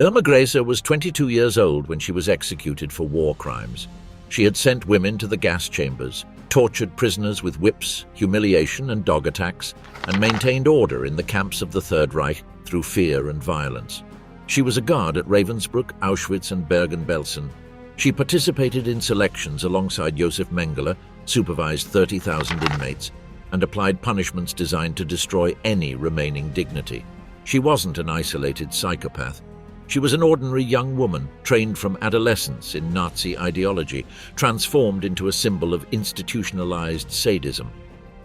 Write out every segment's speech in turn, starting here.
Irma Grese was 22 years old when she was executed for war crimes. She had sent women to the gas chambers, tortured prisoners with whips, humiliation and dog attacks, and maintained order in the camps of the Third Reich through fear and violence. She was a guard at Ravensbrück, Auschwitz and Bergen-Belsen. She participated in selections alongside Josef Mengele, supervised 30,000 inmates, and applied punishments designed to destroy any remaining dignity. She wasn't an isolated psychopath. She was an ordinary young woman, trained from adolescence in Nazi ideology, transformed into a symbol of institutionalized sadism.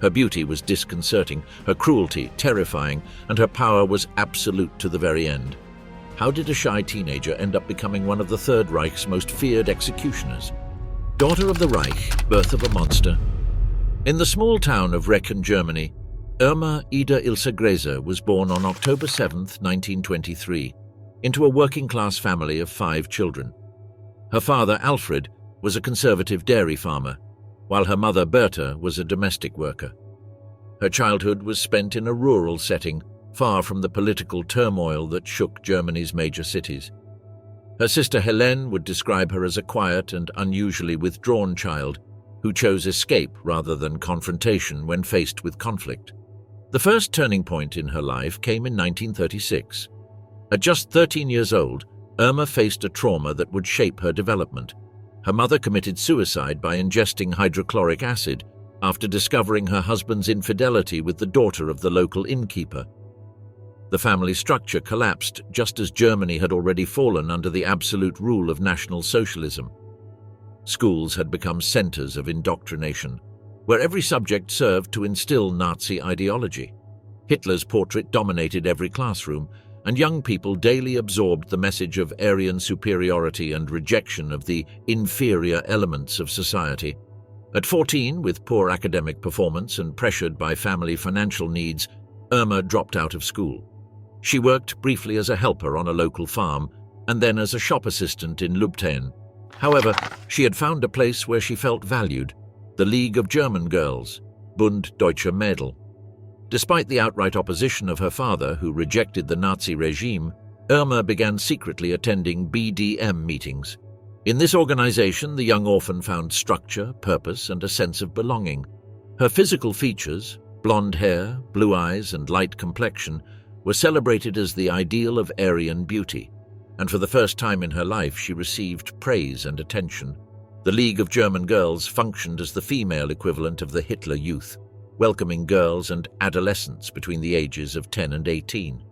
Her beauty was disconcerting, her cruelty terrifying, and her power was absolute to the very end. How did a shy teenager end up becoming one of the Third Reich's most feared executioners? Daughter of the Reich, birth of a monster. In the small town of Recken, Germany, Irma Ida Ilse Grese was born on October 7, 1923, into a working-class family of 5 children. Her father, Alfred, was a conservative dairy farmer, while her mother, Berta, was a domestic worker. Her childhood was spent in a rural setting, far from the political turmoil that shook Germany's major cities. Her sister Helene would describe her as a quiet and unusually withdrawn child who chose escape rather than confrontation when faced with conflict. The first turning point in her life came in 1936. At just 13 years old, Irma faced a trauma that would shape her development. Her mother committed suicide by ingesting hydrochloric acid after discovering her husband's infidelity with the daughter of the local innkeeper. The family structure collapsed just as Germany had already fallen under the absolute rule of National Socialism. Schools had become centers of indoctrination, where every subject served to instill Nazi ideology. Hitler's portrait dominated every classroom, and young people daily absorbed the message of Aryan superiority and rejection of the inferior elements of society. At 14, with poor academic performance and pressured by family financial needs, Irma dropped out of school. She worked briefly as a helper on a local farm, and then as a shop assistant in Lubten. However, she had found a place where she felt valued, the League of German Girls, Bund Deutscher Mädel. Despite the outright opposition of her father, who rejected the Nazi regime, Irma began secretly attending BDM meetings. In this organization, the young orphan found structure, purpose, and a sense of belonging. Her physical features, blonde hair, blue eyes, and light complexion, were celebrated as the ideal of Aryan beauty, and for the first time in her life she received praise and attention. The League of German Girls functioned as the female equivalent of the Hitler Youth, welcoming girls and adolescents between the ages of 10 and 18.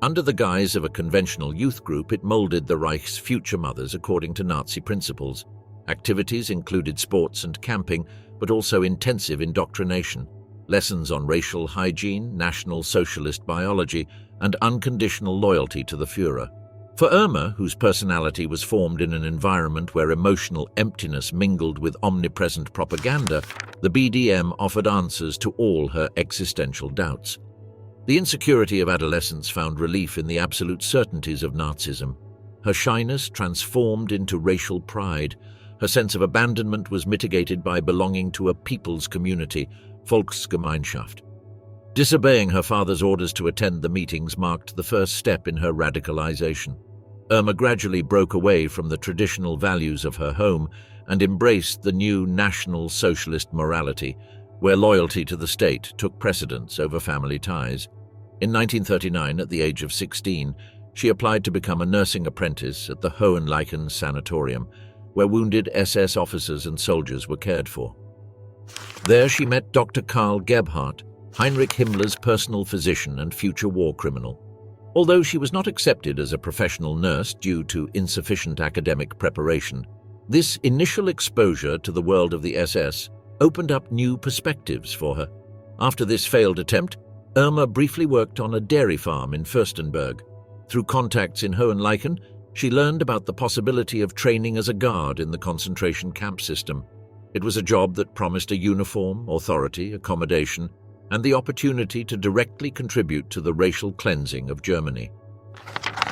Under the guise of a conventional youth group, it molded the Reich's future mothers according to Nazi principles. Activities included sports and camping, but also intensive indoctrination, lessons on racial hygiene, National Socialist biology, and unconditional loyalty to the Führer. For Irma, whose personality was formed in an environment where emotional emptiness mingled with omnipresent propaganda, the BDM offered answers to all her existential doubts. The insecurity of adolescence found relief in the absolute certainties of Nazism. Her shyness transformed into racial pride. Her sense of abandonment was mitigated by belonging to a people's community, Volksgemeinschaft. Disobeying her father's orders to attend the meetings marked the first step in her radicalization. Irma gradually broke away from the traditional values of her home and embraced the new National Socialist morality, where loyalty to the state took precedence over family ties. In 1939, at the age of 16, she applied to become a nursing apprentice at the Hohenleichen Sanatorium, where wounded SS officers and soldiers were cared for. There she met Dr. Karl Gebhardt, Heinrich Himmler's personal physician and future war criminal. Although she was not accepted as a professional nurse due to insufficient academic preparation, this initial exposure to the world of the SS opened up new perspectives for her. After this failed attempt, Irma briefly worked on a dairy farm in Fürstenberg. Through contacts in Hohenleichen, she learned about the possibility of training as a guard in the concentration camp system. It was a job that promised a uniform, authority, accommodation, and the opportunity to directly contribute to the racial cleansing of Germany.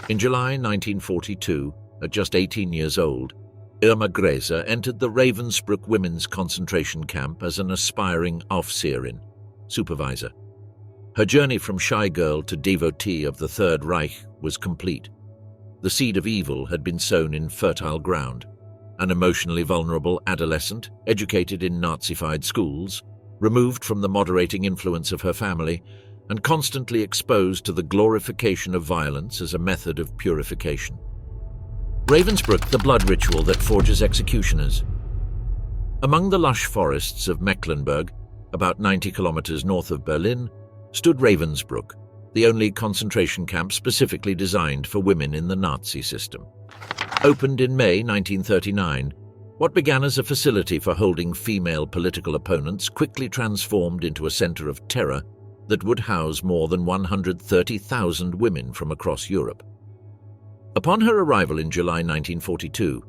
In July 1942, at just 18 years old, Irma Grese entered the Ravensbrück women's concentration camp as an aspiring Aufseherin, supervisor. Her journey from shy girl to devotee of the Third Reich was complete. The seed of evil had been sown in fertile ground. An emotionally vulnerable adolescent, educated in Nazified schools, removed from the moderating influence of her family, and constantly exposed to the glorification of violence as a method of purification. Ravensbrück, the blood ritual that forges executioners. Among the lush forests of Mecklenburg, about 90 kilometers north of Berlin, stood Ravensbrück, the only concentration camp specifically designed for women in the Nazi system. Opened in May 1939, what began as a facility for holding female political opponents quickly transformed into a center of terror that would house more than 130,000 women from across Europe. Upon her arrival in July 1942,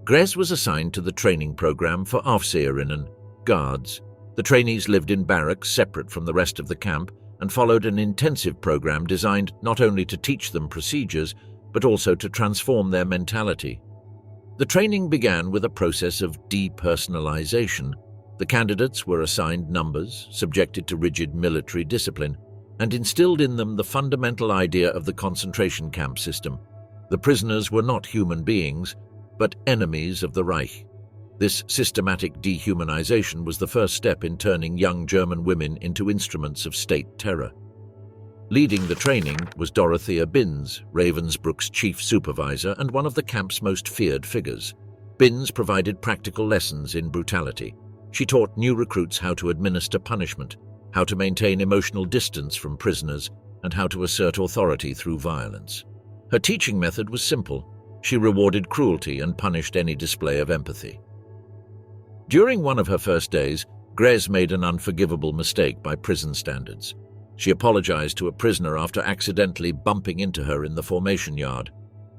Grese was assigned to the training program for Aufseherinnen, guards. The trainees lived in barracks separate from the rest of the camp and followed an intensive program designed not only to teach them procedures, but also to transform their mentality. The training began with a process of depersonalization. The candidates were assigned numbers, subjected to rigid military discipline, and instilled in them the fundamental idea of the concentration camp system. The prisoners were not human beings, but enemies of the Reich. This systematic dehumanization was the first step in turning young German women into instruments of state terror. Leading the training was Dorothea Binz, Ravensbrück's chief supervisor and one of the camp's most feared figures. Binz provided practical lessons in brutality. She taught new recruits how to administer punishment, how to maintain emotional distance from prisoners, and how to assert authority through violence. Her teaching method was simple. She rewarded cruelty and punished any display of empathy. During one of her first days, Grese made an unforgivable mistake by prison standards. She apologized to a prisoner after accidentally bumping into her in the formation yard.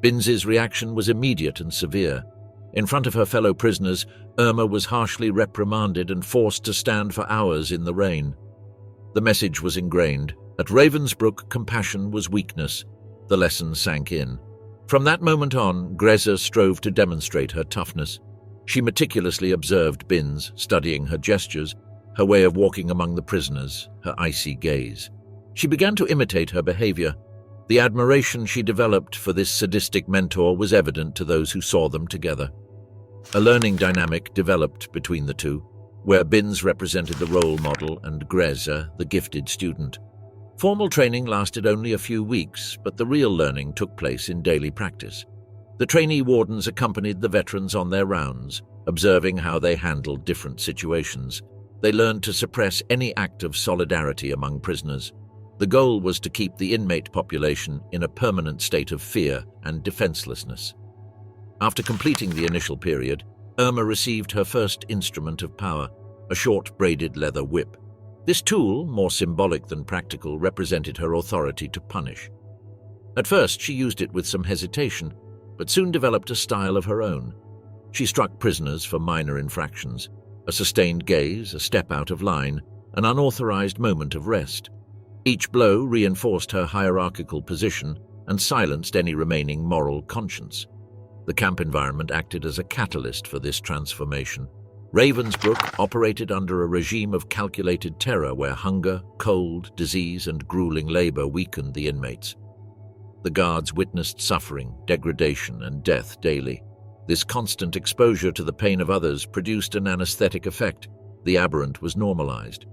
Binz's reaction was immediate and severe. In front of her fellow prisoners, Irma was harshly reprimanded and forced to stand for hours in the rain. The message was ingrained. At Ravensbrück, compassion was weakness. The lesson sank in. From that moment on, Grese strove to demonstrate her toughness. She meticulously observed Binz, studying her gestures, her way of walking among the prisoners, her icy gaze. She began to imitate her behavior. The admiration she developed for this sadistic mentor was evident to those who saw them together. A learning dynamic developed between the two, where Binz represented the role model and Grese the gifted student. Formal training lasted only a few weeks, but the real learning took place in daily practice. The trainee wardens accompanied the veterans on their rounds, observing how they handled different situations. They learned to suppress any act of solidarity among prisoners. The goal was to keep the inmate population in a permanent state of fear and defenselessness. After completing the initial period, Irma received her first instrument of power, a short braided leather whip. This tool, more symbolic than practical, represented her authority to punish. At first, she used it with some hesitation, but soon developed a style of her own. She struck prisoners for minor infractions, a sustained gaze, a step out of line, an unauthorized moment of rest. Each blow reinforced her hierarchical position and silenced any remaining moral conscience. The camp environment acted as a catalyst for this transformation. Ravensbrück operated under a regime of calculated terror where hunger, cold, disease, and grueling labor weakened the inmates. The guards witnessed suffering, degradation, and death daily. This constant exposure to the pain of others produced an anesthetic effect. The aberrant was normalized.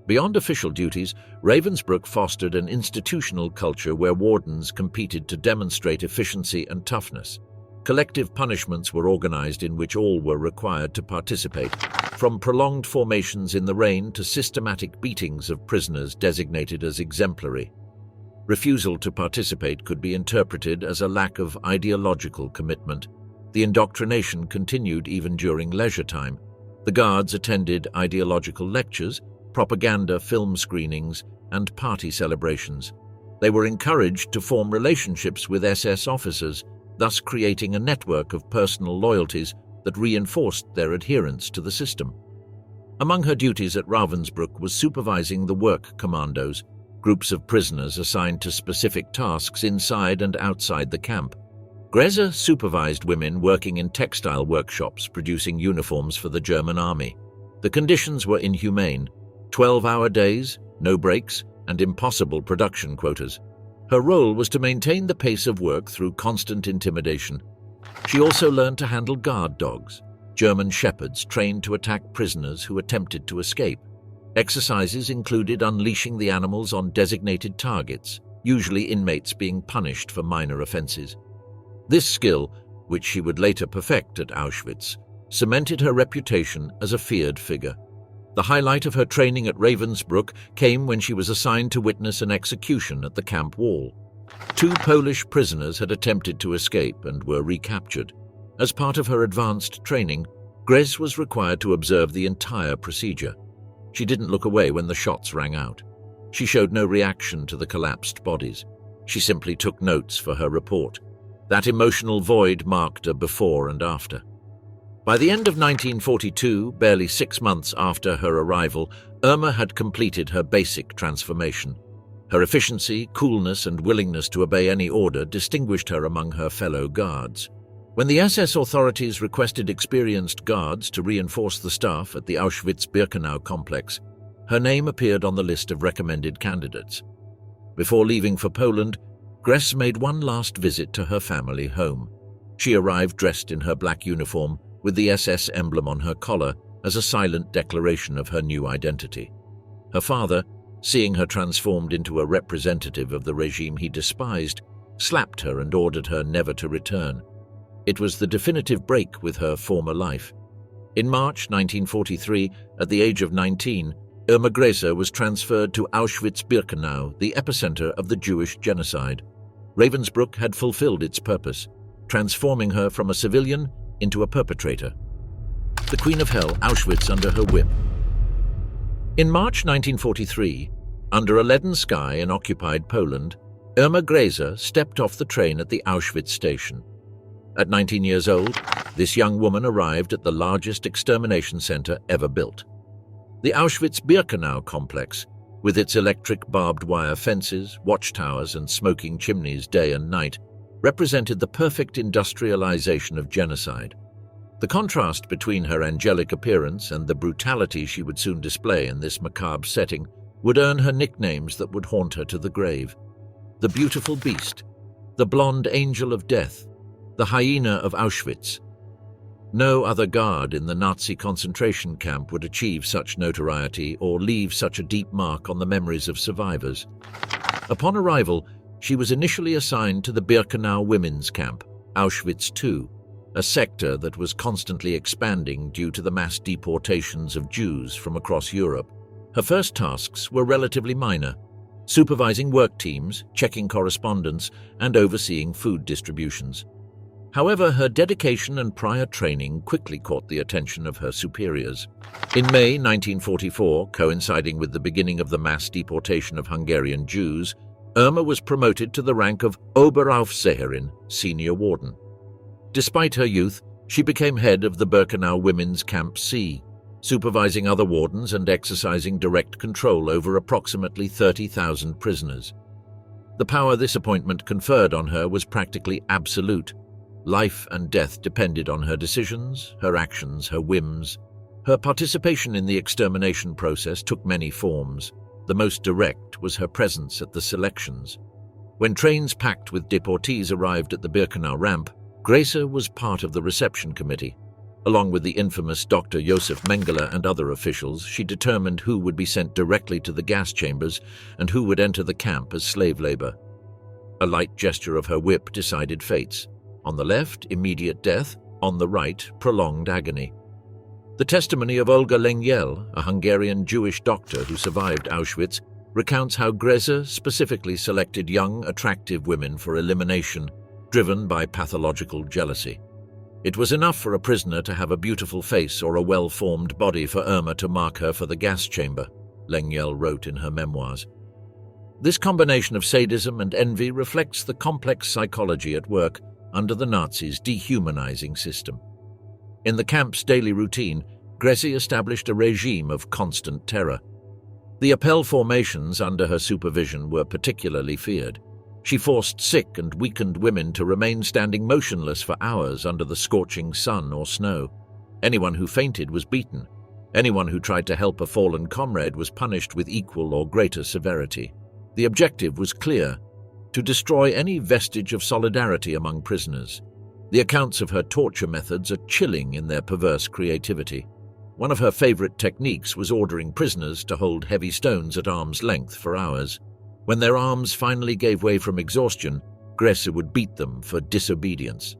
Beyond official duties, Ravensbrück fostered an institutional culture where wardens competed to demonstrate efficiency and toughness. Collective punishments were organized in which all were required to participate, from prolonged formations in the rain to systematic beatings of prisoners designated as exemplary. Refusal to participate could be interpreted as a lack of ideological commitment. The indoctrination continued even during leisure time. The guards attended ideological lectures, propaganda film screenings, and party celebrations. They were encouraged to form relationships with SS officers, thus creating a network of personal loyalties that reinforced their adherence to the system. Among her duties at Ravensbrück was supervising the work commandos, groups of prisoners assigned to specific tasks inside and outside the camp. Grese supervised women working in textile workshops producing uniforms for the German army. The conditions were inhumane: 12-hour days, no breaks, and impossible production quotas. Her role was to maintain the pace of work through constant intimidation. She also learned to handle guard dogs, German shepherds trained to attack prisoners who attempted to escape. Exercises included unleashing the animals on designated targets, usually inmates being punished for minor offenses. This skill, which she would later perfect at Auschwitz, cemented her reputation as a feared figure. The highlight of her training at Ravensbrück came when she was assigned to witness an execution at the camp wall. 2 Polish prisoners had attempted to escape and were recaptured. As part of her advanced training, Grese was required to observe the entire procedure. She didn't look away when the shots rang out. She showed no reaction to the collapsed bodies. She simply took notes for her report. That emotional void marked a before and after. By the end of 1942, barely 6 months after her arrival, Irma had completed her basic transformation. Her efficiency, coolness, and willingness to obey any order distinguished her among her fellow guards. When the SS authorities requested experienced guards to reinforce the staff at the Auschwitz-Birkenau complex, her name appeared on the list of recommended candidates. Before leaving for Poland, Grese made one last visit to her family home. She arrived dressed in her black uniform, with the SS emblem on her collar as a silent declaration of her new identity. Her father, seeing her transformed into a representative of the regime he despised, slapped her and ordered her never to return. It was the definitive break with her former life. In March 1943, at the age of 19, Irma Grese was transferred to Auschwitz-Birkenau, the epicenter of the Jewish genocide. Ravensbrück had fulfilled its purpose, transforming her from a civilian into a perpetrator. The Queen of Hell, Auschwitz under her whip. In March 1943, under a leaden sky in occupied Poland, Irma Grese stepped off the train at the Auschwitz station. At 19 years old, this young woman arrived at the largest extermination center ever built. The Auschwitz-Birkenau complex, with its electric barbed wire fences, watchtowers, and smoking chimneys day and night, represented the perfect industrialization of genocide. The contrast between her angelic appearance and the brutality she would soon display in this macabre setting would earn her nicknames that would haunt her to the grave. The Beautiful Beast, the Blonde Angel of Death, the Hyena of Auschwitz. No other guard in the Nazi concentration camp would achieve such notoriety or leave such a deep mark on the memories of survivors. Upon arrival, she was initially assigned to the Birkenau women's camp, Auschwitz II, a sector that was constantly expanding due to the mass deportations of Jews from across Europe. Her first tasks were relatively minor: supervising work teams, checking correspondence, and overseeing food distributions. However, her dedication and prior training quickly caught the attention of her superiors. In May 1944, coinciding with the beginning of the mass deportation of Hungarian Jews, Irma was promoted to the rank of Oberaufseherin, senior warden. Despite her youth, she became head of the Birkenau Women's Camp C, supervising other wardens and exercising direct control over approximately 30,000 prisoners. The power this appointment conferred on her was practically absolute. Life and death depended on her decisions, her actions, her whims. Her participation in the extermination process took many forms. The most direct was her presence at the selections. When trains packed with deportees arrived at the Birkenau ramp, Grese was part of the reception committee. Along with the infamous Dr. Josef Mengele and other officials, she determined who would be sent directly to the gas chambers and who would enter the camp as slave labor. A light gesture of her whip decided fates. On the left, immediate death; on the right, prolonged agony. The testimony of Olga Lengyel, a Hungarian Jewish doctor who survived Auschwitz, recounts how Grese specifically selected young, attractive women for elimination, driven by pathological jealousy. It was enough for a prisoner to have a beautiful face or a well-formed body for Irma to mark her for the gas chamber, Lengyel wrote in her memoirs. This combination of sadism and envy reflects the complex psychology at work under the Nazis' dehumanizing system. In the camp's daily routine, Grese established a regime of constant terror. The Appell formations under her supervision were particularly feared. She forced sick and weakened women to remain standing motionless for hours under the scorching sun or snow. Anyone who fainted was beaten. Anyone who tried to help a fallen comrade was punished with equal or greater severity. The objective was clear: to destroy any vestige of solidarity among prisoners. The accounts of her torture methods are chilling in their perverse creativity. One of her favorite techniques was ordering prisoners to hold heavy stones at arm's length for hours. When their arms finally gave way from exhaustion, Grese would beat them for disobedience.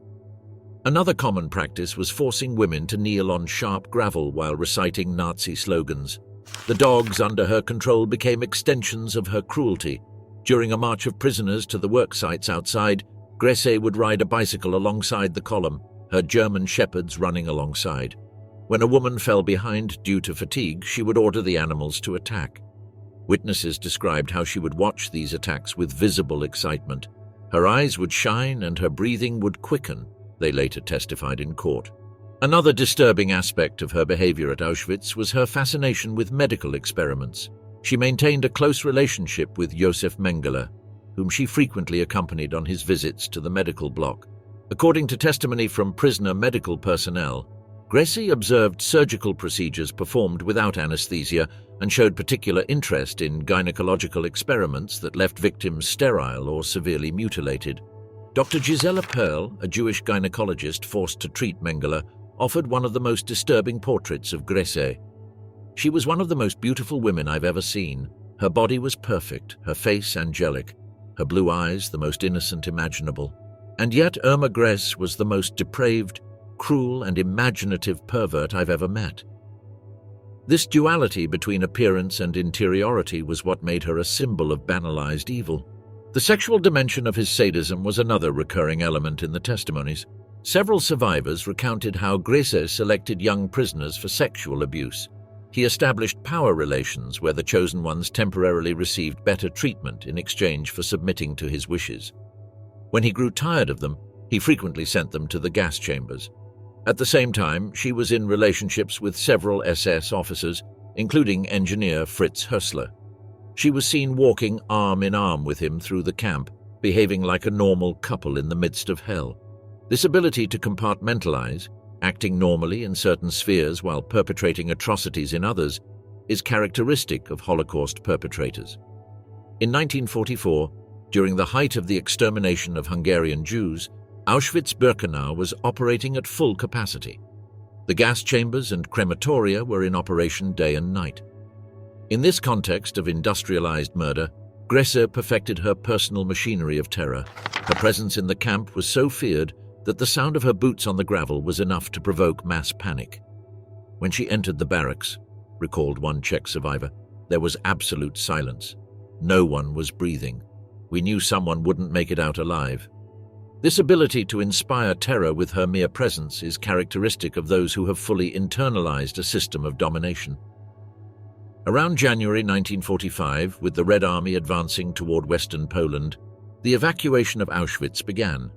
Another common practice was forcing women to kneel on sharp gravel while reciting Nazi slogans. The dogs under her control became extensions of her cruelty. During a march of prisoners to the work sites outside, Grese would ride a bicycle alongside the column, her German shepherds running alongside. When a woman fell behind due to fatigue, she would order the animals to attack. Witnesses described how she would watch these attacks with visible excitement. Her eyes would shine and her breathing would quicken, they later testified in court. Another disturbing aspect of her behavior at Auschwitz was her fascination with medical experiments. She maintained a close relationship with Josef Mengele, whom she frequently accompanied on his visits to the medical block. According to testimony from prisoner medical personnel, Grese observed surgical procedures performed without anesthesia and showed particular interest in gynecological experiments that left victims sterile or severely mutilated. Dr. Gisela Perl, a Jewish gynecologist forced to treat Mengele, offered one of the most disturbing portraits of Grese. She was one of the most beautiful women I've ever seen. Her body was perfect, her face angelic, her blue eyes the most innocent imaginable. And yet Irma Grese was the most depraved, cruel and imaginative pervert I've ever met. This duality between appearance and interiority was what made her a symbol of banalized evil. The sexual dimension of his sadism was another recurring element in the testimonies. Several survivors recounted how Grese selected young prisoners for sexual abuse. He established power relations where the chosen ones temporarily received better treatment in exchange for submitting to his wishes. When he grew tired of them, he frequently sent them to the gas chambers. At the same time, she was in relationships with several SS officers, including engineer Fritz Hössler. She was seen walking arm in arm with him through the camp, behaving like a normal couple in the midst of hell. This ability to compartmentalize, acting normally in certain spheres while perpetrating atrocities in others, is characteristic of Holocaust perpetrators. In 1944, during the height of the extermination of Hungarian Jews, Auschwitz-Birkenau was operating at full capacity. The gas chambers and crematoria were in operation day and night. In this context of industrialized murder, Grese perfected her personal machinery of terror. Her presence in the camp was so feared that the sound of her boots on the gravel was enough to provoke mass panic. When she entered the barracks, recalled one Czech survivor, there was absolute silence. No one was breathing. We knew someone wouldn't make it out alive. This ability to inspire terror with her mere presence is characteristic of those who have fully internalized a system of domination. Around January 1945, with the Red Army advancing toward western Poland, the evacuation of Auschwitz began.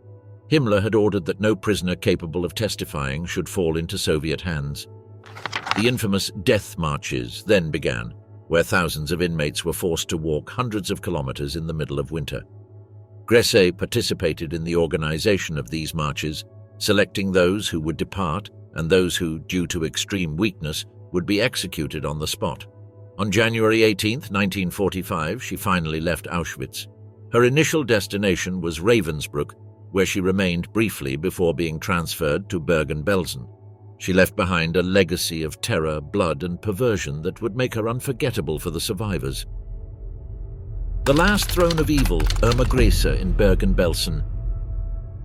Himmler had ordered that no prisoner capable of testifying should fall into Soviet hands. The infamous death marches then began, where thousands of inmates were forced to walk hundreds of kilometers in the middle of winter. Grese participated in the organization of these marches, selecting those who would depart and those who, due to extreme weakness, would be executed on the spot. On January 18, 1945, she finally left Auschwitz. Her initial destination was Ravensbrück, where she remained briefly before being transferred to Bergen-Belsen. She left behind a legacy of terror, blood, and perversion that would make her unforgettable for the survivors. The last throne of evil, Irma Grese in Bergen-Belsen.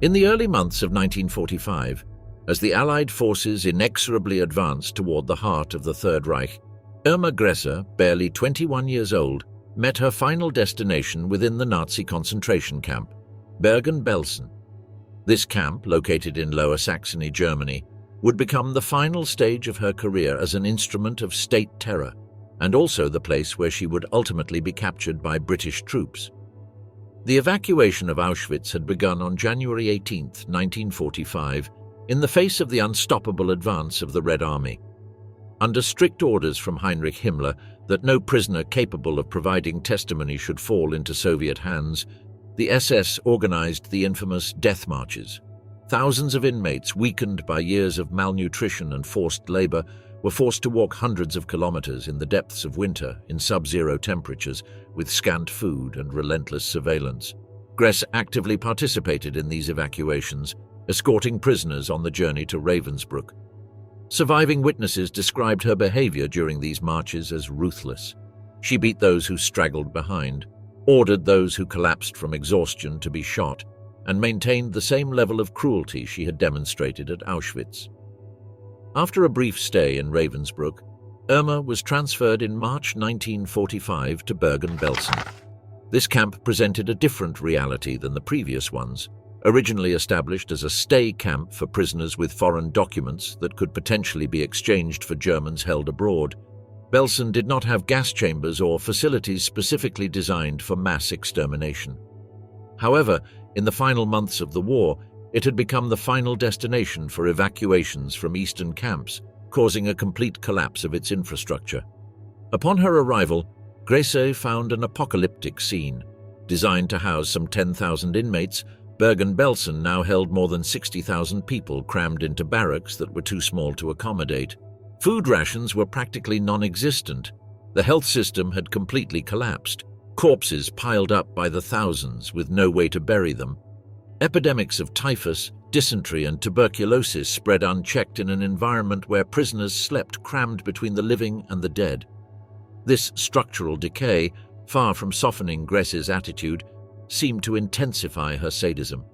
In the early months of 1945, as the Allied forces inexorably advanced toward the heart of the Third Reich, Irma Grese, barely 21 years old, met her final destination within the Nazi concentration camp, Bergen-Belsen. This camp, located in Lower Saxony, Germany, would become the final stage of her career as an instrument of state terror, and also the place where she would ultimately be captured by British troops. The evacuation of Auschwitz had begun on January 18, 1945, in the face of the unstoppable advance of the Red Army. Under strict orders from Heinrich Himmler that no prisoner capable of providing testimony should fall into Soviet hands, the SS organized the infamous death marches. Thousands of inmates, weakened by years of malnutrition and forced labor, were forced to walk hundreds of kilometers in the depths of winter in sub-zero temperatures with scant food and relentless surveillance. Grese actively participated in these evacuations, escorting prisoners on the journey to Ravensbrück. Surviving witnesses described her behavior during these marches as ruthless. She beat those who straggled behind, ordered those who collapsed from exhaustion to be shot, and maintained the same level of cruelty she had demonstrated at Auschwitz. After a brief stay in Ravensbrück, Irma was transferred in March 1945 to Bergen-Belsen. This camp presented a different reality than the previous ones. Originally established as a stay camp for prisoners with foreign documents that could potentially be exchanged for Germans held abroad, Belsen did not have gas chambers or facilities specifically designed for mass extermination. However, in the final months of the war, it had become the final destination for evacuations from eastern camps, causing a complete collapse of its infrastructure. Upon her arrival, Grese found an apocalyptic scene. Designed to house some 10,000 inmates, Bergen-Belsen now held more than 60,000 people crammed into barracks that were too small to accommodate. Food rations were practically non-existent. The health system had completely collapsed. Corpses piled up by the thousands with no way to bury them. Epidemics of typhus, dysentery and tuberculosis spread unchecked in an environment where prisoners slept crammed between the living and the dead. This structural decay, far from softening Grese's attitude, seemed to intensify her sadism.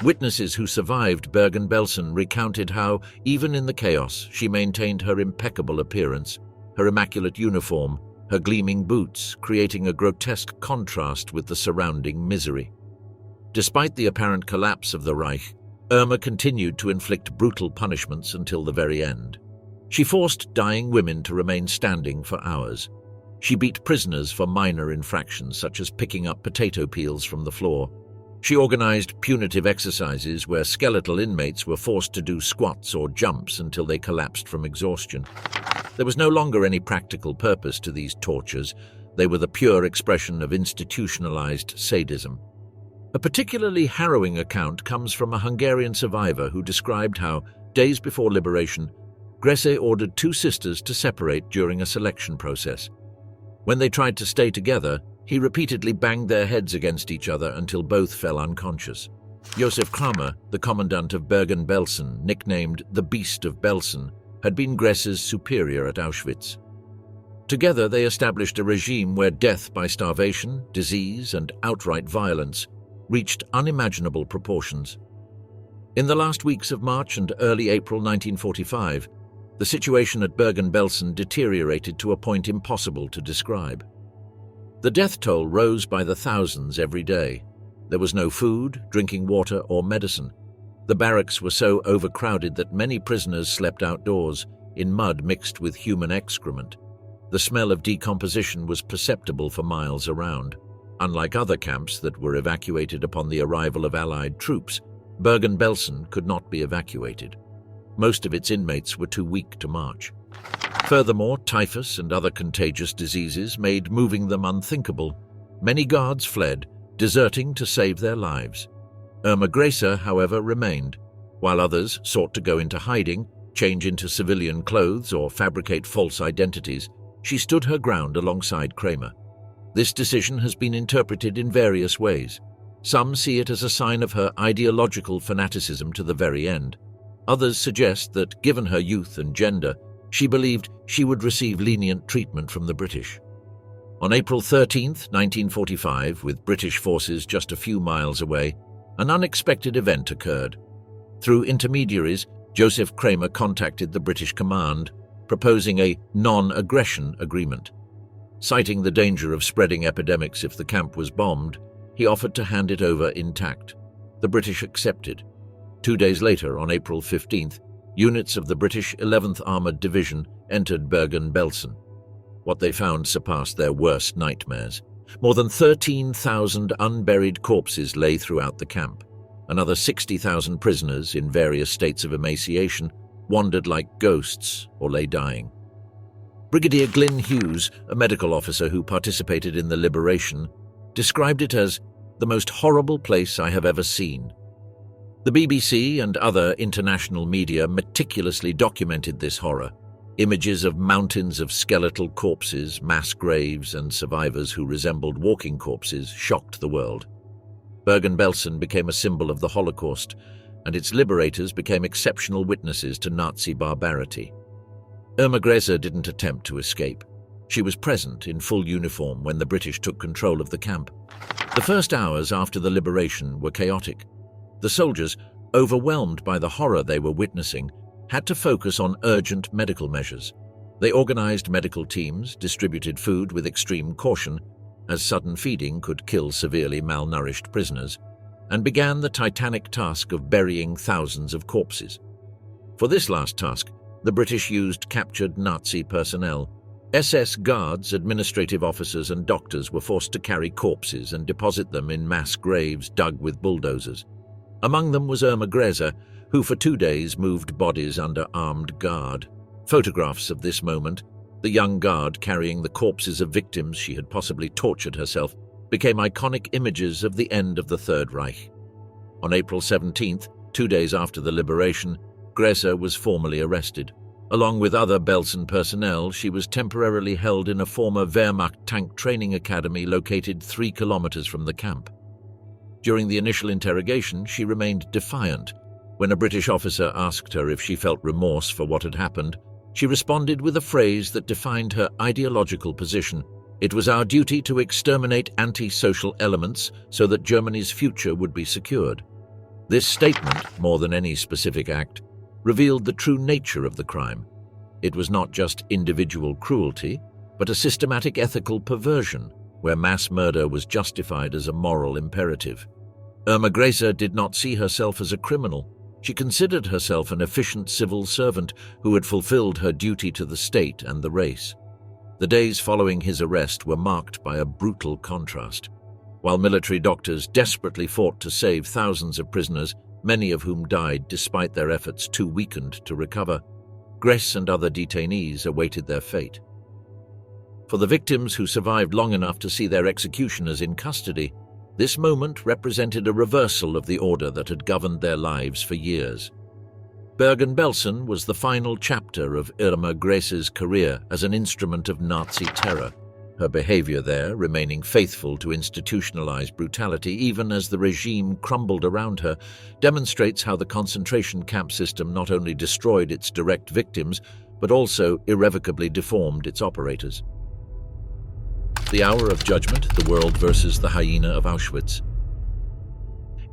Witnesses who survived Bergen-Belsen recounted how, even in the chaos, she maintained her impeccable appearance, her immaculate uniform, her gleaming boots, creating a grotesque contrast with the surrounding misery. Despite the apparent collapse of the Reich, Irma continued to inflict brutal punishments until the very end. She forced dying women to remain standing for hours. She beat prisoners for minor infractions such as picking up potato peels from the floor. She organized punitive exercises where skeletal inmates were forced to do squats or jumps until they collapsed from exhaustion. There was no longer any practical purpose to these tortures. They were the pure expression of institutionalized sadism. A particularly harrowing account comes from a Hungarian survivor who described how, days before liberation, Grese ordered two sisters to separate during a selection process. When they tried to stay together, he repeatedly banged their heads against each other until both fell unconscious. Josef Mengele, the commandant of Bergen-Belsen, nicknamed the Beast of Belsen, had been Grese's superior at Auschwitz. Together they established a regime where death by starvation, disease, and outright violence reached unimaginable proportions. In the last weeks of March and early April 1945, the situation at Bergen-Belsen deteriorated to a point impossible to describe. The death toll rose by the thousands every day. There was no food, drinking water, or medicine. The barracks were so overcrowded that many prisoners slept outdoors, in mud mixed with human excrement. The smell of decomposition was perceptible for miles around. Unlike other camps that were evacuated upon the arrival of Allied troops, Bergen-Belsen could not be evacuated. Most of its inmates were too weak to march. Furthermore, typhus and other contagious diseases made moving them unthinkable. Many guards fled, deserting to save their lives. Irma Grese, however, remained, while others sought to go into hiding, change into civilian clothes, or fabricate false identities. She stood her ground alongside Kramer. This decision has been interpreted in various ways. Some see it as a sign of her ideological fanaticism to the very end. Others suggest that, given her youth and gender, she believed she would receive lenient treatment from the British. On April 13, 1945, with British forces just a few miles away, an unexpected event occurred. Through intermediaries, Josef Kramer contacted the British command, proposing a non-aggression agreement. Citing the danger of spreading epidemics if the camp was bombed, he offered to hand it over intact. The British accepted. 2 days later, on April 15th, units of the British 11th Armoured Division entered Bergen-Belsen. What they found surpassed their worst nightmares. More than 13,000 unburied corpses lay throughout the camp. Another 60,000 prisoners, in various states of emaciation, wandered like ghosts or lay dying. Brigadier Glyn Hughes, a medical officer who participated in the liberation, described it as the most horrible place I have ever seen. The BBC and other international media meticulously documented this horror. Images of mountains of skeletal corpses, mass graves, and survivors who resembled walking corpses shocked the world. Bergen-Belsen became a symbol of the Holocaust, and its liberators became exceptional witnesses to Nazi barbarity. Irma Grese didn't attempt to escape. She was present in full uniform when the British took control of the camp. The first hours after the liberation were chaotic. The soldiers, overwhelmed by the horror they were witnessing, had to focus on urgent medical measures. They organized medical teams, distributed food with extreme caution, as sudden feeding could kill severely malnourished prisoners, and began the titanic task of burying thousands of corpses. For this last task, the British used captured Nazi personnel. SS guards, administrative officers and doctors were forced to carry corpses and deposit them in mass graves dug with bulldozers. Among them was Irma Grese, who for 2 days moved bodies under armed guard. Photographs of this moment, the young guard carrying the corpses of victims she had possibly tortured herself, became iconic images of the end of the Third Reich. On April 17th, 2 days after the liberation, Grese was formally arrested. Along with other Belsen personnel, she was temporarily held in a former Wehrmacht tank training academy located 3 kilometers from the camp. During the initial interrogation, she remained defiant. When a British officer asked her if she felt remorse for what had happened, she responded with a phrase that defined her ideological position. It was our duty to exterminate anti-social elements so that Germany's future would be secured. This statement, more than any specific act, revealed the true nature of the crime. It was not just individual cruelty, but a systematic ethical perversion, where mass murder was justified as a moral imperative. Irma Grese did not see herself as a criminal. She considered herself an efficient civil servant who had fulfilled her duty to the state and the race. The days following his arrest were marked by a brutal contrast. While military doctors desperately fought to save thousands of prisoners, many of whom died despite their efforts too weakened to recover, Grese and other detainees awaited their fate. For the victims who survived long enough to see their executioners in custody, this moment represented a reversal of the order that had governed their lives for years. Bergen-Belsen was the final chapter of Irma Grese's career as an instrument of Nazi terror, her behavior there remaining faithful to institutionalized brutality even as the regime crumbled around her, demonstrates how the concentration camp system not only destroyed its direct victims, but also irrevocably deformed its operators. The Hour of Judgment, the World versus the Hyena of Auschwitz.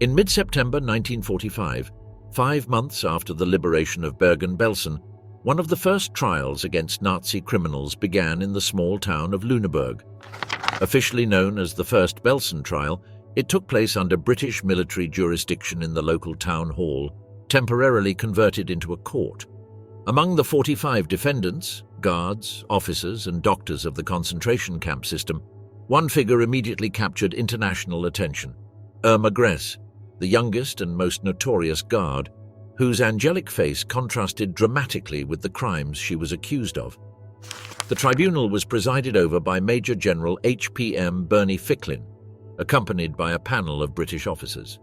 In mid-September 1945, 5 months after the liberation of Bergen-Belsen, one of the first trials against Nazi criminals began in the small town of Lüneburg. Officially known as the First Belsen Trial, it took place under British military jurisdiction in the local town hall, temporarily converted into a court. Among the 45 defendants, guards, officers and doctors of the concentration camp system, one figure immediately captured international attention: Irma Grese, the youngest and most notorious guard, whose angelic face contrasted dramatically with the crimes she was accused of. The tribunal was presided over by Major General HPM Bernie Ficklin, accompanied by a panel of British officers.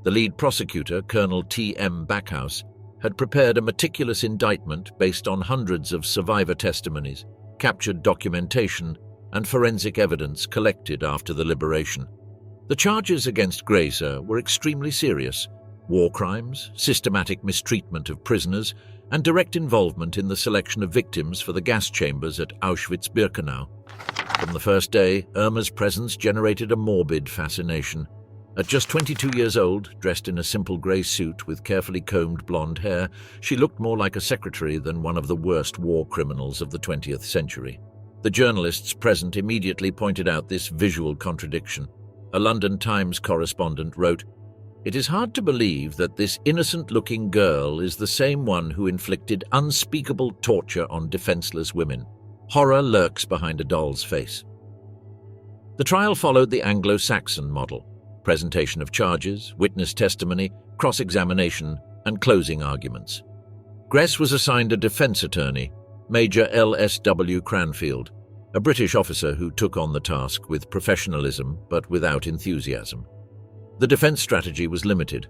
The lead prosecutor, Colonel T.M. Backhouse, had prepared a meticulous indictment based on hundreds of survivor testimonies, captured documentation, and forensic evidence collected after the liberation. The charges against Grese were extremely serious: war crimes, systematic mistreatment of prisoners, and direct involvement in the selection of victims for the gas chambers at Auschwitz-Birkenau. From the first day, Irma's presence generated a morbid fascination. At just 22 years old, dressed in a simple grey suit with carefully combed blonde hair, she looked more like a secretary than one of the worst war criminals of the 20th century. The journalists present immediately pointed out this visual contradiction. A London Times correspondent wrote, "It is hard to believe that this innocent-looking girl is the same one who inflicted unspeakable torture on defenseless women. Horror lurks behind a doll's face." The trial followed the Anglo-Saxon model: presentation of charges, witness testimony, cross-examination, and closing arguments. Grese was assigned a defense attorney, Major L.S.W. Cranfield, a British officer who took on the task with professionalism but without enthusiasm. The defense strategy was limited,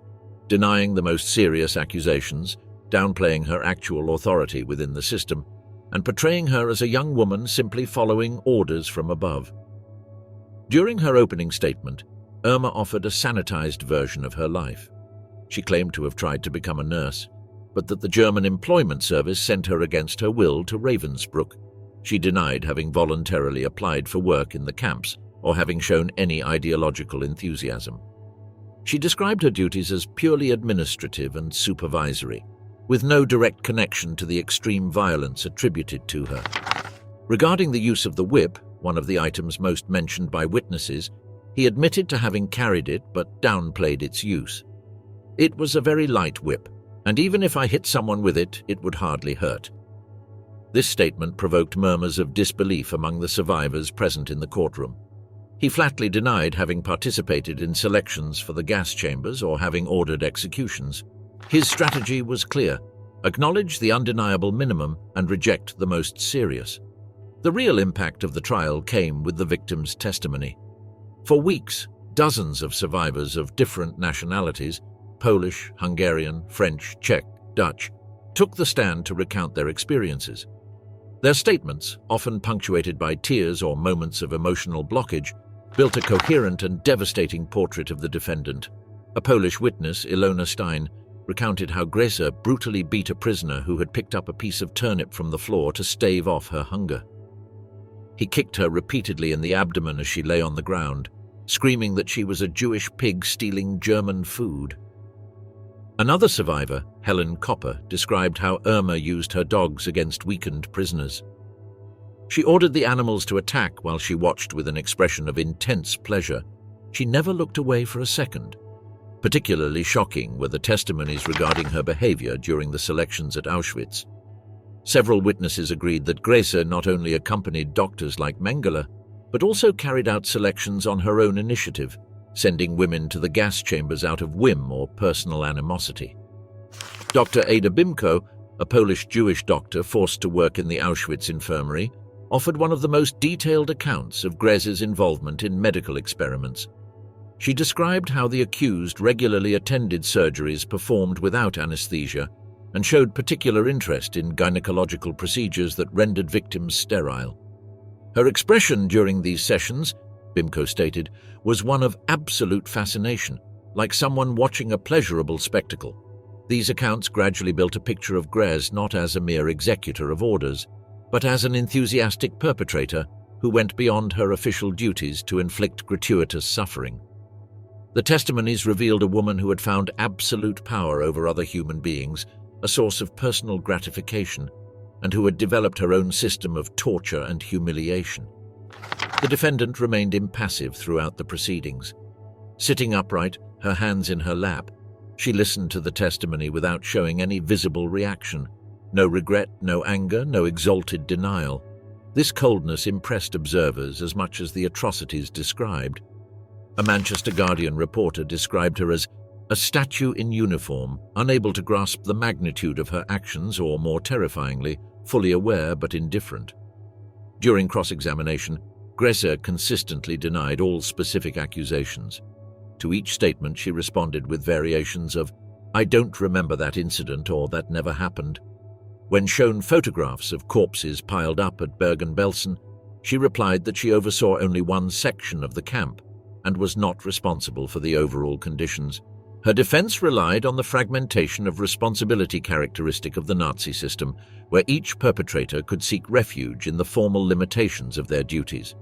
denying the most serious accusations, downplaying her actual authority within the system, and portraying her as a young woman simply following orders from above. During her opening statement, Irma offered a sanitized version of her life. She claimed to have tried to become a nurse, but that the German employment service sent her against her will to Ravensbrück. She denied having voluntarily applied for work in the camps or having shown any ideological enthusiasm. She described her duties as purely administrative and supervisory, with no direct connection to the extreme violence attributed to her. Regarding the use of the whip, one of the items most mentioned by witnesses, he admitted to having carried it but downplayed its use. "It was a very light whip, and even if I hit someone with it, it would hardly hurt." This statement provoked murmurs of disbelief among the survivors present in the courtroom. He flatly denied having participated in selections for the gas chambers or having ordered executions. His strategy was clear: acknowledge the undeniable minimum and reject the most serious. The real impact of the trial came with the victim's testimony. For weeks, dozens of survivors of different nationalities, Polish, Hungarian, French, Czech, Dutch, took the stand to recount their experiences. Their statements, often punctuated by tears or moments of emotional blockage, built a coherent and devastating portrait of the defendant. A Polish witness, Ilona Stein, recounted how Grese brutally beat a prisoner who had picked up a piece of turnip from the floor to stave off her hunger. He kicked her repeatedly in the abdomen as she lay on the ground, screaming that she was a Jewish pig stealing German food. Another survivor, Helen Copper, described how Irma used her dogs against weakened prisoners. She ordered the animals to attack while she watched with an expression of intense pleasure. She never looked away for a second. Particularly shocking were the testimonies regarding her behavior during the selections at Auschwitz. Several witnesses agreed that Grese not only accompanied doctors like Mengele, but also carried out selections on her own initiative, sending women to the gas chambers out of whim or personal animosity. Dr. Ada Bimko, a Polish Jewish doctor forced to work in the Auschwitz infirmary, offered one of the most detailed accounts of Grese's involvement in medical experiments. She described how the accused regularly attended surgeries performed without anesthesia and showed particular interest in gynecological procedures that rendered victims sterile. Her expression during these sessions, Bimko stated, was one of absolute fascination, like someone watching a pleasurable spectacle. These accounts gradually built a picture of Grese not as a mere executor of orders, but as an enthusiastic perpetrator who went beyond her official duties to inflict gratuitous suffering. The testimonies revealed a woman who had found absolute power over other human beings, a source of personal gratification, and who had developed her own system of torture and humiliation. The defendant remained impassive throughout the proceedings. Sitting upright, her hands in her lap, she listened to the testimony without showing any visible reaction. No regret, no anger, no exalted denial. This coldness impressed observers as much as the atrocities described. A Manchester Guardian reporter described her as a statue in uniform, unable to grasp the magnitude of her actions or, more terrifyingly, fully aware but indifferent. During cross-examination, Grese consistently denied all specific accusations. To each statement she responded with variations of, "I don't remember that incident," or "that never happened." When shown photographs of corpses piled up at Bergen-Belsen, she replied that she oversaw only one section of the camp and was not responsible for the overall conditions. Her defense relied on the fragmentation of responsibility characteristic of the Nazi system, where each perpetrator could seek refuge in the formal limitations of their duties.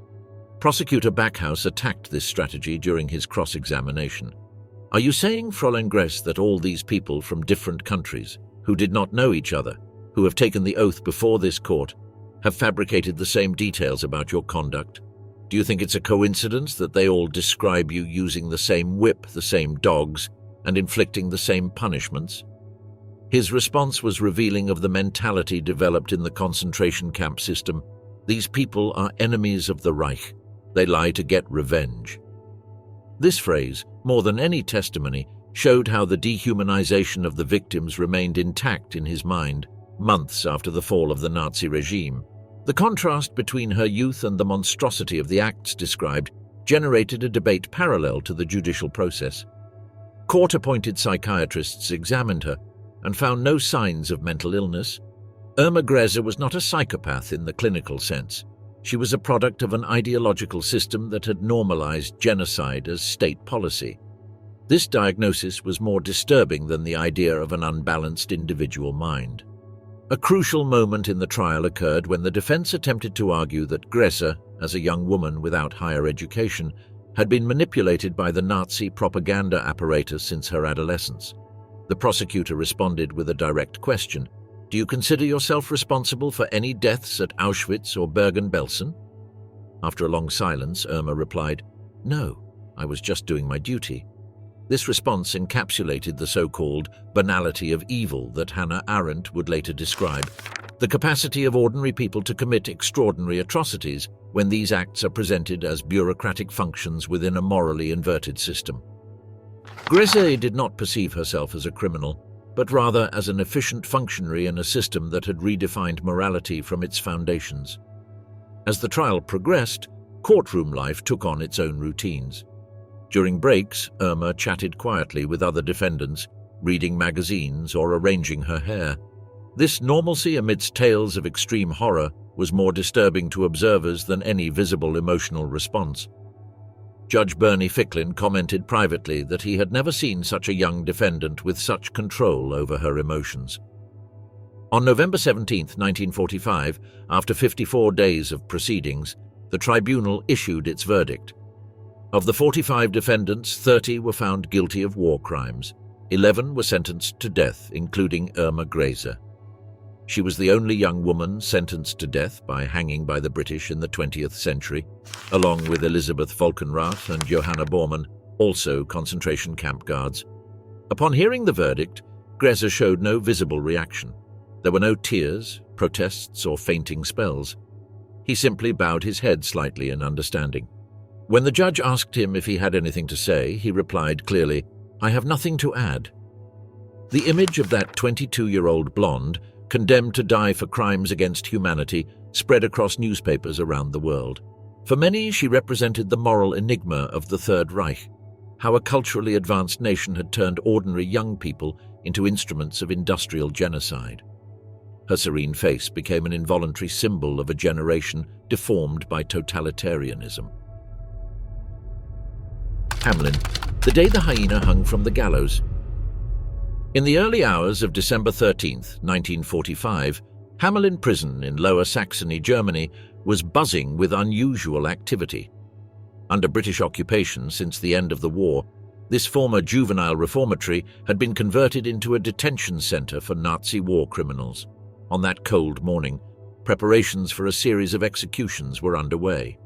Prosecutor Backhaus attacked this strategy during his cross-examination. "Are you saying, Fräulein Grese, that all these people from different countries, who did not know each other, who have taken the oath before this court, have fabricated the same details about your conduct? Do you think it's a coincidence that they all describe you using the same whip, the same dogs, and inflicting the same punishments?" His response was revealing of the mentality developed in the concentration camp system. These people are enemies of the Reich. They lie to get revenge. This phrase, more than any testimony, showed how the dehumanization of the victims remained intact in his mind, months after the fall of the Nazi regime. The contrast between her youth and the monstrosity of the acts described generated a debate parallel to the judicial process. Court-appointed psychiatrists examined her and found no signs of mental illness. Irma Grese was not a psychopath in the clinical sense. She was a product of an ideological system that had normalized genocide as state policy. This diagnosis was more disturbing than the idea of an unbalanced individual mind. A crucial moment in the trial occurred when the defense attempted to argue that Grese, as a young woman without higher education, had been manipulated by the Nazi propaganda apparatus since her adolescence. The prosecutor responded with a direct question: "Do you consider yourself responsible for any deaths at Auschwitz or Bergen-Belsen?" After a long silence, Irma replied, "No, I was just doing my duty." This response encapsulated the so-called banality of evil that Hannah Arendt would later describe: the capacity of ordinary people to commit extraordinary atrocities when these acts are presented as bureaucratic functions within a morally inverted system. Grese did not perceive herself as a criminal, but rather as an efficient functionary in a system that had redefined morality from its foundations. As the trial progressed, courtroom life took on its own routines. During breaks, Irma chatted quietly with other defendants, reading magazines or arranging her hair. This normalcy amidst tales of extreme horror was more disturbing to observers than any visible emotional response. Judge Bernie Ficklin commented privately that he had never seen such a young defendant with such control over her emotions. On November 17, 1945, after 54 days of proceedings, the tribunal issued its verdict. Of the 45 defendants, 30 were found guilty of war crimes. 11 were sentenced to death, including Irma Grese. She was the only young woman sentenced to death by hanging by the British in the 20th century, along with Elisabeth Volkenrath and Johanna Bormann, also concentration camp guards. Upon hearing the verdict, Grese showed no visible reaction. There were no tears, protests, or fainting spells. He simply bowed his head slightly in understanding. When the judge asked him if he had anything to say, he replied clearly, "I have nothing to add." The image of that 22-year-old blonde, condemned to die for crimes against humanity, spread across newspapers around the world. For many, she represented the moral enigma of the Third Reich, how a culturally advanced nation had turned ordinary young people into instruments of industrial genocide. Her serene face became an involuntary symbol of a generation deformed by totalitarianism. Hamelin, the day the hyena hung from the gallows. In the early hours of December 13, 1945, Hamelin prison in Lower Saxony, Germany, was buzzing with unusual activity. Under British occupation since the end of the war, this former juvenile reformatory had been converted into a detention center for Nazi war criminals. On that cold morning, preparations for a series of executions were underway.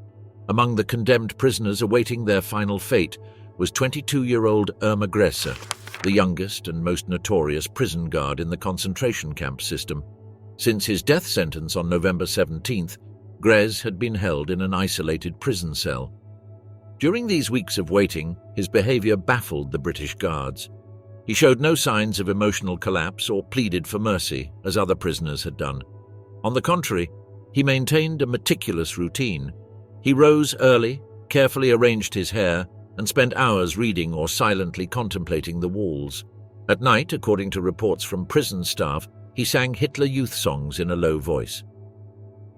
Among the condemned prisoners awaiting their final fate was 22-year-old Irma Grese, the youngest and most notorious prison guard in the concentration camp system. Since his death sentence on November 17th, Grese had been held in an isolated prison cell. During these weeks of waiting, his behavior baffled the British guards. He showed no signs of emotional collapse or pleaded for mercy, as other prisoners had done. On the contrary, he maintained a meticulous routine. He rose early, carefully arranged his hair, and spent hours reading or silently contemplating the walls. At night, according to reports from prison staff, he sang Hitler Youth songs in a low voice.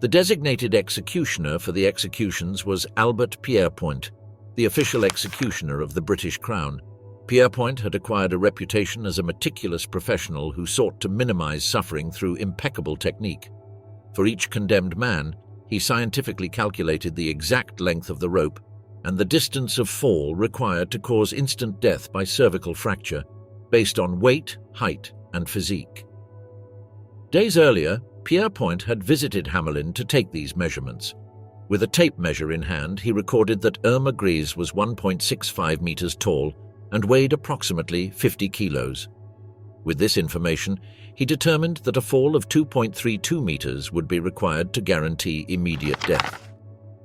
The designated executioner for the executions was Albert Pierrepoint, the official executioner of the British Crown. Pierrepoint had acquired a reputation as a meticulous professional who sought to minimize suffering through impeccable technique. For each condemned man, he scientifically calculated the exact length of the rope and the distance of fall required to cause instant death by cervical fracture, based on weight, height, and physique. Days earlier, Pierrepoint had visited Hamelin to take these measurements. With a tape measure in hand, he recorded that Irma Grese was 1.65 meters tall and weighed approximately 50 kilos. With this information, he determined that a fall of 2.32 meters would be required to guarantee immediate death.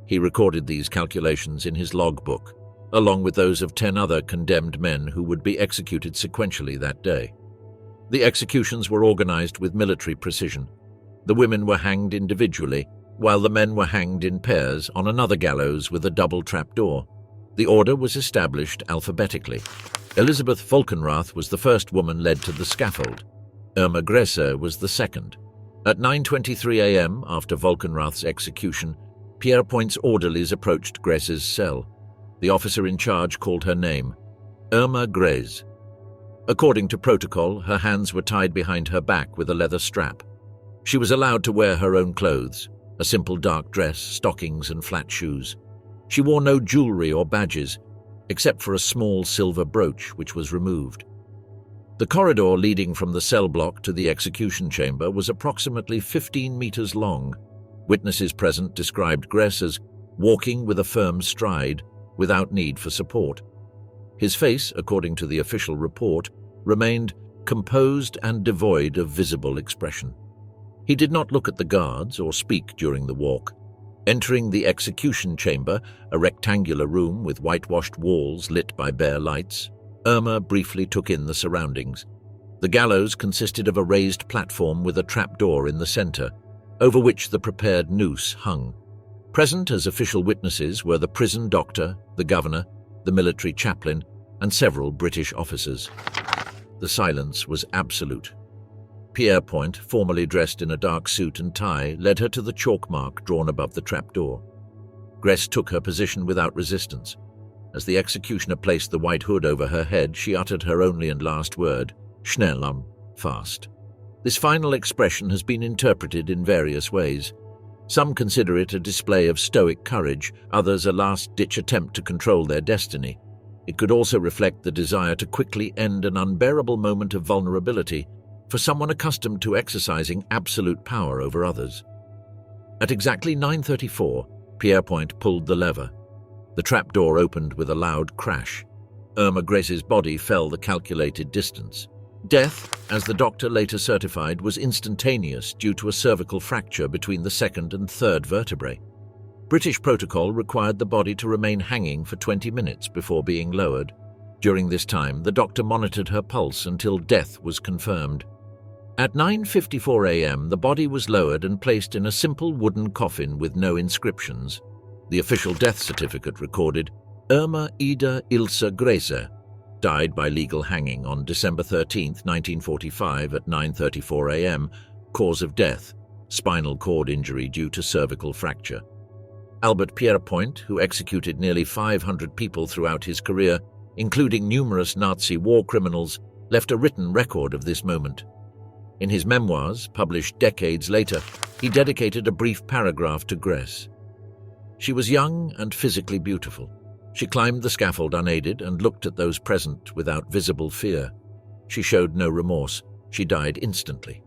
He recorded these calculations in his logbook, along with those of 10 other condemned men who would be executed sequentially that day. The executions were organized with military precision. The women were hanged individually, while the men were hanged in pairs on another gallows with a double trapdoor. The order was established alphabetically. Elisabeth Volkenrath was the first woman led to the scaffold. Irma Grese was the second. At 9:23 a.m., after Volkenrath's execution, Pierrepoint's orderlies approached Grese's cell. The officer in charge called her name, Irma Grese. According to protocol, her hands were tied behind her back with a leather strap. She was allowed to wear her own clothes, a simple dark dress, stockings and flat shoes. She wore no jewelry or badges, except for a small silver brooch which was removed. The corridor leading from the cell block to the execution chamber was approximately 15 meters long. Witnesses present described Grese as walking with a firm stride, without need for support. His face, according to the official report, remained composed and devoid of visible expression. He did not look at the guards or speak during the walk. Entering the execution chamber, a rectangular room with whitewashed walls lit by bare lights, Irma briefly took in the surroundings. The gallows consisted of a raised platform with a trapdoor in the center, over which the prepared noose hung. Present as official witnesses were the prison doctor, the governor, the military chaplain, and several British officers. The silence was absolute. Pierrepoint, formally dressed in a dark suit and tie, led her to the chalk mark drawn above the trapdoor. Grese took her position without resistance. As the executioner placed the white hood over her head, she uttered her only and last word, "Schnell, fast." This final expression has been interpreted in various ways. Some consider it a display of stoic courage, others a last-ditch attempt to control their destiny. It could also reflect the desire to quickly end an unbearable moment of vulnerability for someone accustomed to exercising absolute power over others. At exactly 9:34, Pierrepoint pulled the lever. The trapdoor opened with a loud crash. Irma Grese's body fell the calculated distance. Death, as the doctor later certified, was instantaneous due to a cervical fracture between the second and third vertebrae. British protocol required the body to remain hanging for 20 minutes before being lowered. During this time, the doctor monitored her pulse until death was confirmed. At 9:54 a.m., the body was lowered and placed in a simple wooden coffin with no inscriptions. The official death certificate recorded, Irma Ida Ilse Grese, died by legal hanging on December 13, 1945 at 9:34 a.m., cause of death, spinal cord injury due to cervical fracture. Albert Pierrepoint, who executed nearly 500 people throughout his career, including numerous Nazi war criminals, left a written record of this moment. In his memoirs, published decades later, he dedicated a brief paragraph to Grese. She was young and physically beautiful. She climbed the scaffold unaided and looked at those present without visible fear. She showed no remorse. She died instantly.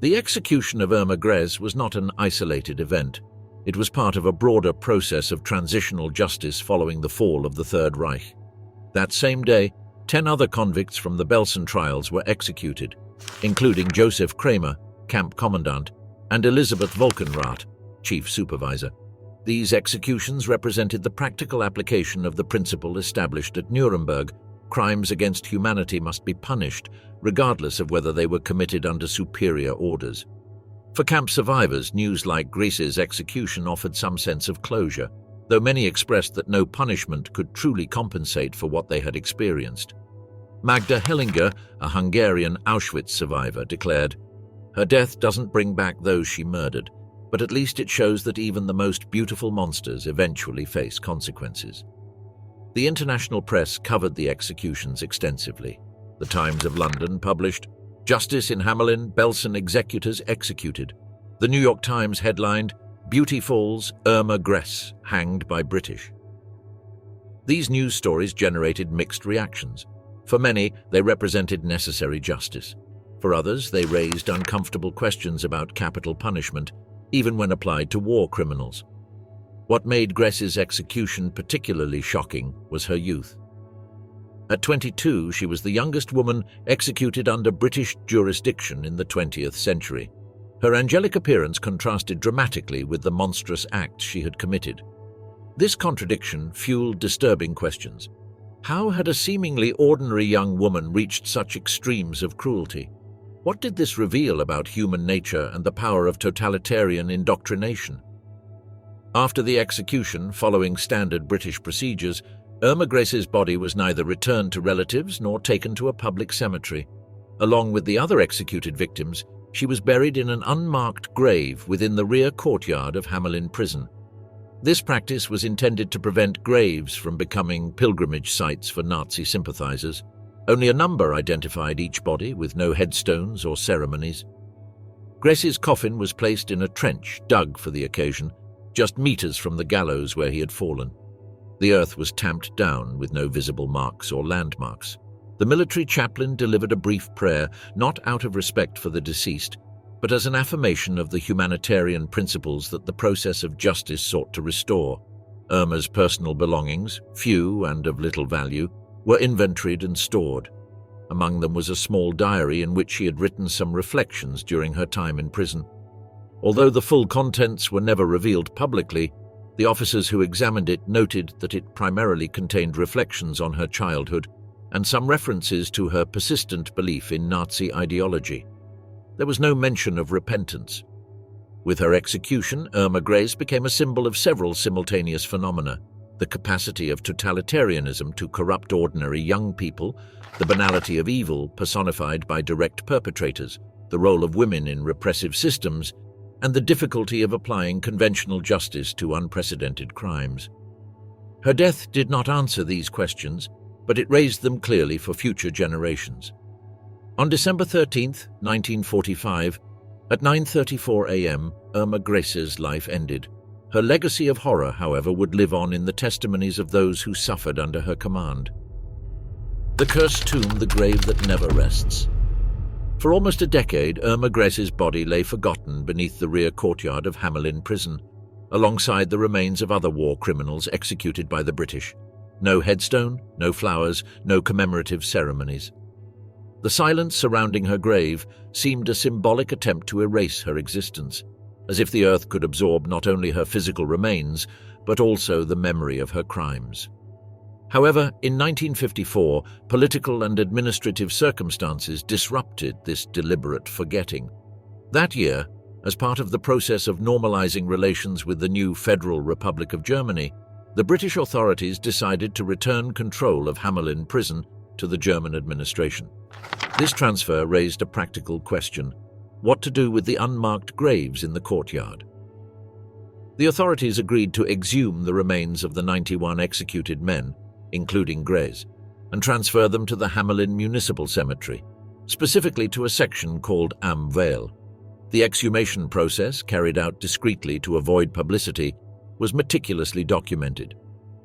The execution of Irma Grese was not an isolated event. It was part of a broader process of transitional justice following the fall of the Third Reich. That same day, 10 other convicts from the Belsen trials were executed, including Josef Kramer, camp commandant, and Elisabeth Volkenrath, chief supervisor. These executions represented the practical application of the principle established at Nuremberg: crimes against humanity must be punished, regardless of whether they were committed under superior orders. For camp survivors, news like Grese's execution offered some sense of closure, though many expressed that no punishment could truly compensate for what they had experienced. Magda Hellinger, a Hungarian Auschwitz survivor, declared, "Her death doesn't bring back those she murdered, but at least it shows that even the most beautiful monsters eventually face consequences." The international press covered the executions extensively. The Times of London published, "Justice in Hamelin, Belsen executors executed." The New York Times headlined, "Beauty Falls, Irma Grese, hanged by British." These news stories generated mixed reactions. For many, they represented necessary justice. For others, they raised uncomfortable questions about capital punishment, even when applied to war criminals. What made Grese's execution particularly shocking was her youth. At 22, she was the youngest woman executed under British jurisdiction in the 20th century. Her angelic appearance contrasted dramatically with the monstrous acts she had committed. This contradiction fueled disturbing questions. How had a seemingly ordinary young woman reached such extremes of cruelty? What did this reveal about human nature and the power of totalitarian indoctrination? After the execution, following standard British procedures, Irma Grese's body was neither returned to relatives nor taken to a public cemetery. Along with the other executed victims, she was buried in an unmarked grave within the rear courtyard of Hamelin prison. This practice was intended to prevent graves from becoming pilgrimage sites for Nazi sympathizers. Only a number identified each body, with no headstones or ceremonies. Grese's coffin was placed in a trench dug for the occasion, just meters from the gallows where he had fallen. The earth was tamped down with no visible marks or landmarks. The military chaplain delivered a brief prayer, not out of respect for the deceased, but as an affirmation of the humanitarian principles that the process of justice sought to restore. Irma's personal belongings, few and of little value, were inventoried and stored. Among them was a small diary in which she had written some reflections during her time in prison. Although the full contents were never revealed publicly, the officers who examined it noted that it primarily contained reflections on her childhood and some references to her persistent belief in Nazi ideology. There was no mention of repentance. With her execution, Irma Grese became a symbol of several simultaneous phenomena: the capacity of totalitarianism to corrupt ordinary young people, the banality of evil personified by direct perpetrators, the role of women in repressive systems, and the difficulty of applying conventional justice to unprecedented crimes. Her death did not answer these questions, but it raised them clearly for future generations. On December 13, 1945, at 9:34 a.m., Irma Grese's life ended. Her legacy of horror, however, would live on in the testimonies of those who suffered under her command. The cursed tomb, the grave that never rests. For almost a decade, Irma Grese's body lay forgotten beneath the rear courtyard of Hamelin prison, alongside the remains of other war criminals executed by the British. No headstone, no flowers, no commemorative ceremonies. The silence surrounding her grave seemed a symbolic attempt to erase her existence, as if the earth could absorb not only her physical remains, but also the memory of her crimes. However, in 1954, political and administrative circumstances disrupted this deliberate forgetting. That year, as part of the process of normalizing relations with the new Federal Republic of Germany, the British authorities decided to return control of Hamelin prison to the German administration. This transfer raised a practical question: what to do with the unmarked graves in the courtyard? The authorities agreed to exhume the remains of the 91 executed men, including Grese, and transfer them to the Hamelin Municipal Cemetery, specifically to a section called Am Vale. The exhumation process, carried out discreetly to avoid publicity, was meticulously documented.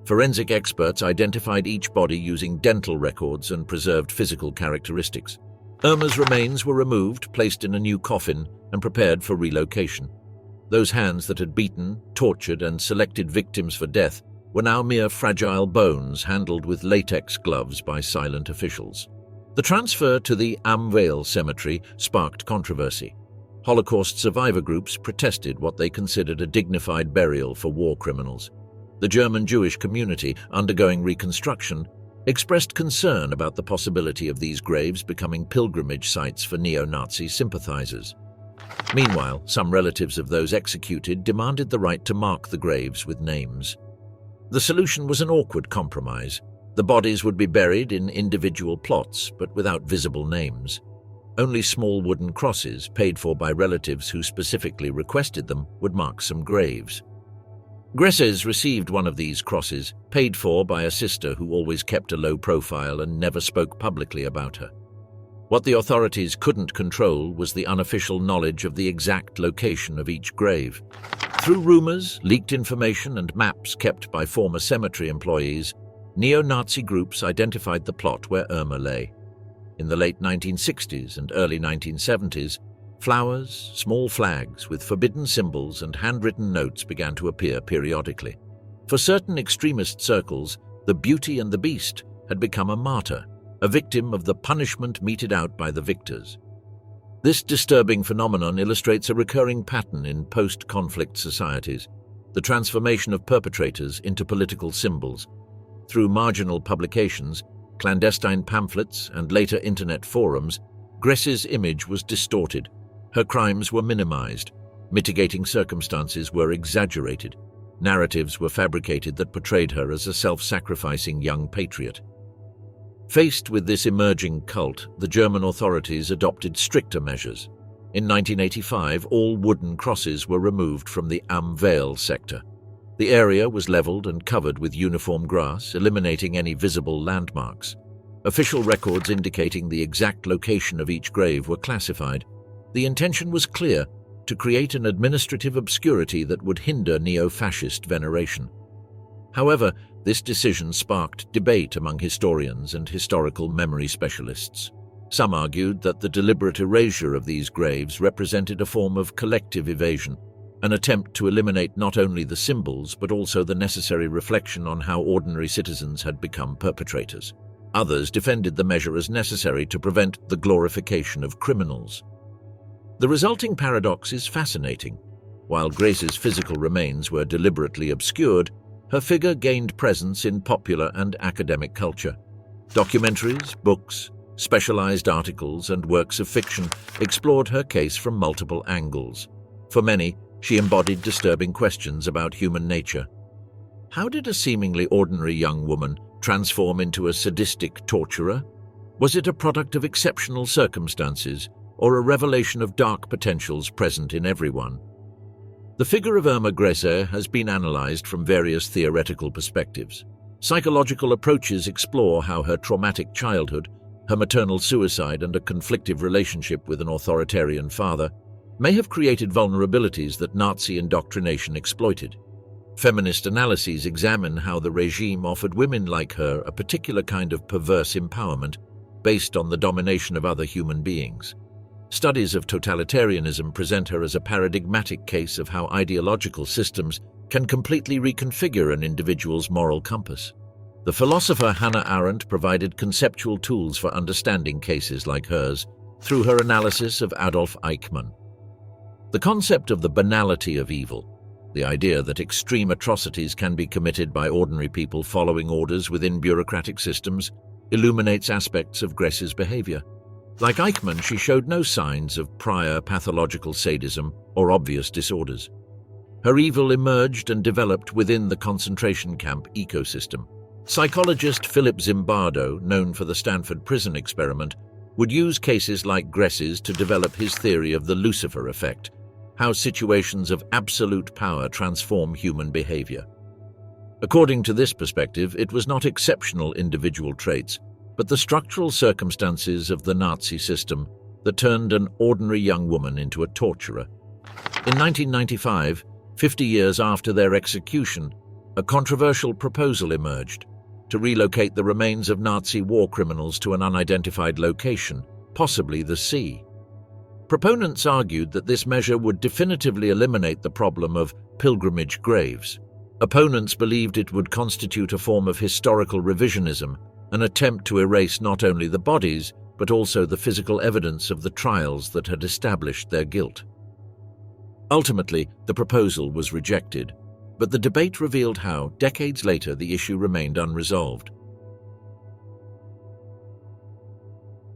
Forensic experts identified each body using dental records and preserved physical characteristics. Irma's remains were removed, placed in a new coffin, and prepared for relocation. Those hands that had beaten, tortured, and selected victims for death were now mere fragile bones handled with latex gloves by silent officials. The transfer to the Am Vale Cemetery sparked controversy. Holocaust survivor groups protested what they considered a dignified burial for war criminals. The German Jewish community, undergoing reconstruction, expressed concern about the possibility of these graves becoming pilgrimage sites for neo-Nazi sympathizers. Meanwhile, some relatives of those executed demanded the right to mark the graves with names. The solution was an awkward compromise. The bodies would be buried in individual plots, but without visible names. Only small wooden crosses, paid for by relatives who specifically requested them, would mark some graves. Grese's received one of these crosses, paid for by a sister who always kept a low profile and never spoke publicly about her. What the authorities couldn't control was the unofficial knowledge of the exact location of each grave. Through rumors, leaked information, and maps kept by former cemetery employees, neo-Nazi groups identified the plot where Irma lay. In the late 1960s and early 1970s, flowers, small flags with forbidden symbols and handwritten notes began to appear periodically. For certain extremist circles, the Beauty and the Beast had become a martyr, a victim of the punishment meted out by the victors. This disturbing phenomenon illustrates a recurring pattern in post-conflict societies: the transformation of perpetrators into political symbols. Through marginal publications, clandestine pamphlets, and later internet forums, Grese's image was distorted. Her crimes were minimized. Mitigating circumstances were exaggerated. Narratives were fabricated that portrayed her as a self-sacrificing young patriot. Faced with this emerging cult, the German authorities adopted stricter measures. In 1985, all wooden crosses were removed from the Am Vale sector. The area was leveled and covered with uniform grass, eliminating any visible landmarks. Official records indicating the exact location of each grave were classified. The intention was clear: to create an administrative obscurity that would hinder neo-fascist veneration. However, this decision sparked debate among historians and historical memory specialists. Some argued that the deliberate erasure of these graves represented a form of collective evasion, an attempt to eliminate not only the symbols but also the necessary reflection on how ordinary citizens had become perpetrators. Others defended the measure as necessary to prevent the glorification of criminals. The resulting paradox is fascinating. While Grese's physical remains were deliberately obscured, her figure gained presence in popular and academic culture. Documentaries, books, specialized articles, and works of fiction explored her case from multiple angles. For many, she embodied disturbing questions about human nature. How did a seemingly ordinary young woman transform into a sadistic torturer? Was it a product of exceptional circumstances, or a revelation of dark potentials present in everyone? The figure of Irma Grese has been analyzed from various theoretical perspectives. Psychological approaches explore how her traumatic childhood, her maternal suicide, and a conflictive relationship with an authoritarian father may have created vulnerabilities that Nazi indoctrination exploited. Feminist analyses examine how the regime offered women like her a particular kind of perverse empowerment based on the domination of other human beings. Studies of totalitarianism present her as a paradigmatic case of how ideological systems can completely reconfigure an individual's moral compass. The philosopher Hannah Arendt provided conceptual tools for understanding cases like hers through her analysis of Adolf Eichmann. The concept of the banality of evil, the idea that extreme atrocities can be committed by ordinary people following orders within bureaucratic systems, illuminates aspects of Grese's behavior. Like Eichmann, she showed no signs of prior pathological sadism or obvious disorders. Her evil emerged and developed within the concentration camp ecosystem. Psychologist Philip Zimbardo, known for the Stanford prison experiment, would use cases like Grese's to develop his theory of the Lucifer effect, how situations of absolute power transform human behavior. According to this perspective, it was not exceptional individual traits, but the structural circumstances of the Nazi system that turned an ordinary young woman into a torturer. In 1995, 50 years after their execution, a controversial proposal emerged to relocate the remains of Nazi war criminals to an unidentified location, possibly the sea. Proponents argued that this measure would definitively eliminate the problem of pilgrimage graves. Opponents believed it would constitute a form of historical revisionism, an attempt to erase not only the bodies, but also the physical evidence of the trials that had established their guilt. Ultimately, the proposal was rejected, but the debate revealed how, decades later, the issue remained unresolved.